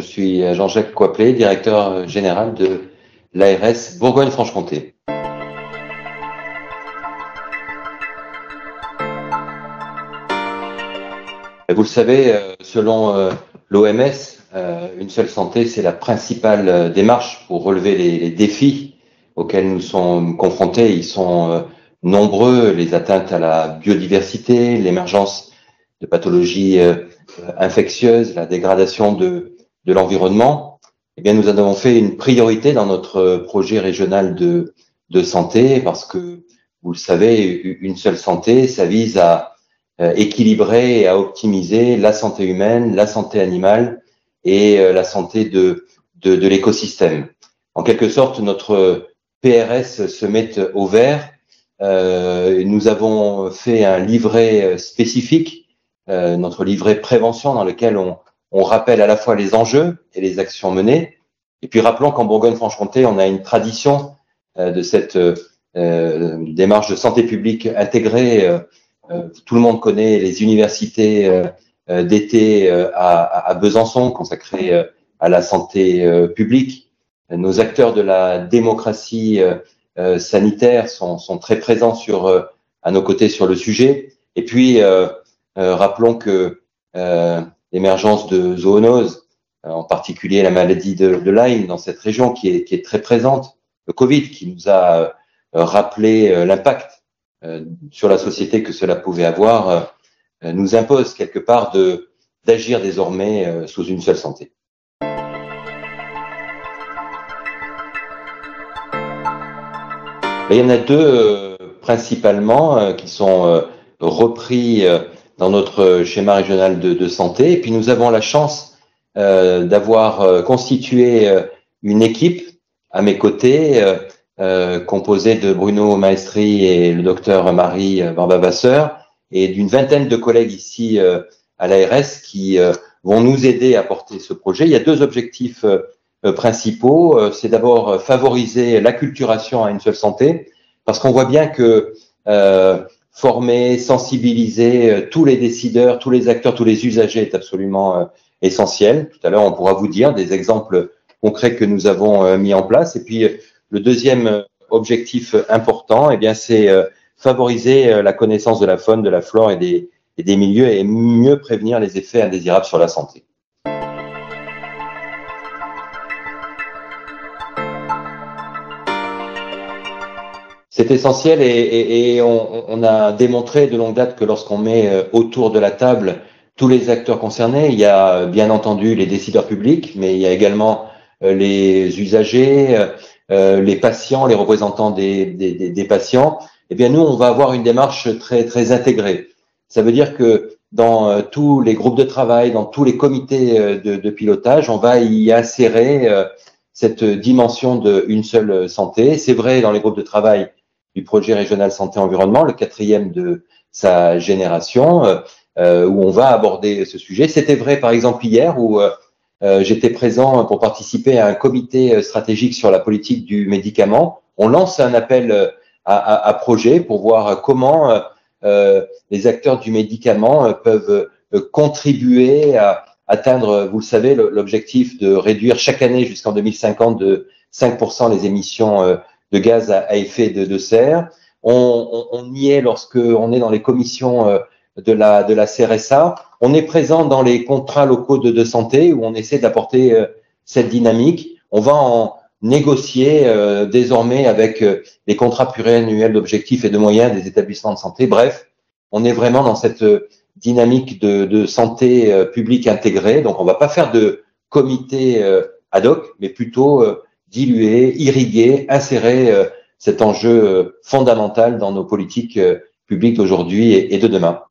je suis Jean-Jacques Coiplet, directeur général de l'ARS Bourgogne-Franche-Comté. Vous le savez, selon l'OMS, une seule santé, c'est la principale démarche pour relever les défis auxquels nous sommes confrontés. Ils sont nombreux, les atteintes à la biodiversité, l'émergence de pathologies infectieuses, la dégradation de l'environnement. Eh bien, nous avons fait une priorité dans notre projet régional de santé parce que, vous le savez, une seule santé, ça vise à équilibrer et à optimiser la santé humaine, la santé animale et la santé de l'écosystème. En quelque sorte, notre PRS se met au vert. Nous avons fait un livret spécifique, notre livret prévention, dans lequel on rappelle à la fois les enjeux et les actions menées. Et puis rappelons qu'en Bourgogne-Franche-Comté, on a une tradition de cette démarche de santé publique intégrée. Tout le monde connaît les universités d'été à Besançon, consacrées à la santé publique. Nos acteurs de la démocratie sanitaire sont très présents à nos côtés sur le sujet. Et puis, rappelons que l'émergence de zoonoses, en particulier la maladie de Lyme dans cette région qui est très présente, le Covid qui nous a rappelé l'impact sur la société que cela pouvait avoir, nous impose quelque part d'agir désormais sous une seule santé. Il y en a deux principalement qui sont repris dans notre schéma régional de santé. Et puis nous avons la chance d'avoir constitué une équipe à mes côtés, composée de Bruno Maestri et le docteur Marie Barba-Vasseur, et d'une vingtaine de collègues ici à l'ARS qui vont nous aider à porter ce projet. Il y a deux objectifs principaux. C'est d'abord favoriser l'acculturation à une seule santé, parce qu'on voit bien que former, sensibiliser tous les décideurs, tous les acteurs, tous les usagers est absolument essentiel. Tout à l'heure, on pourra vous dire des exemples concrets que nous avons mis en place. Et puis, le deuxième objectif important, eh bien, c'est favoriser la connaissance de la faune, de la flore et des milieux et mieux prévenir les effets indésirables sur la santé. C'est essentiel et on a démontré de longue date que lorsqu'on met autour de la table tous les acteurs concernés, il y a bien entendu les décideurs publics, mais il y a également les usagers, les patients, les représentants des patients. Eh bien, nous, on va avoir une démarche très intégrée. Ça veut dire que dans tous les groupes de travail, dans tous les comités de pilotage, on va y insérer cette dimension d'une seule santé. C'est vrai dans les groupes de travail du projet régional santé-environnement, le 4e de sa génération, où on va aborder ce sujet. C'était vrai, par exemple, hier, où j'étais présent pour participer à un comité stratégique sur la politique du médicament. On lance un appel à projet pour voir comment les acteurs du médicament peuvent contribuer à atteindre, vous le savez, l'objectif de réduire chaque année jusqu'en 2050 de 5% les émissions de gaz à effet de serre. On y est lorsque on est dans les commissions de la CRSA. On est présent dans les contrats locaux de santé où on essaie d'apporter cette dynamique. On va en négocier désormais avec les contrats pluriannuels d'objectifs et de moyens des établissements de santé. Bref, on est vraiment dans cette dynamique de santé publique intégrée. Donc, on va pas faire de comité ad hoc, mais plutôt diluer, irriguer, insérer cet enjeu fondamental dans nos politiques publiques d'aujourd'hui et de demain.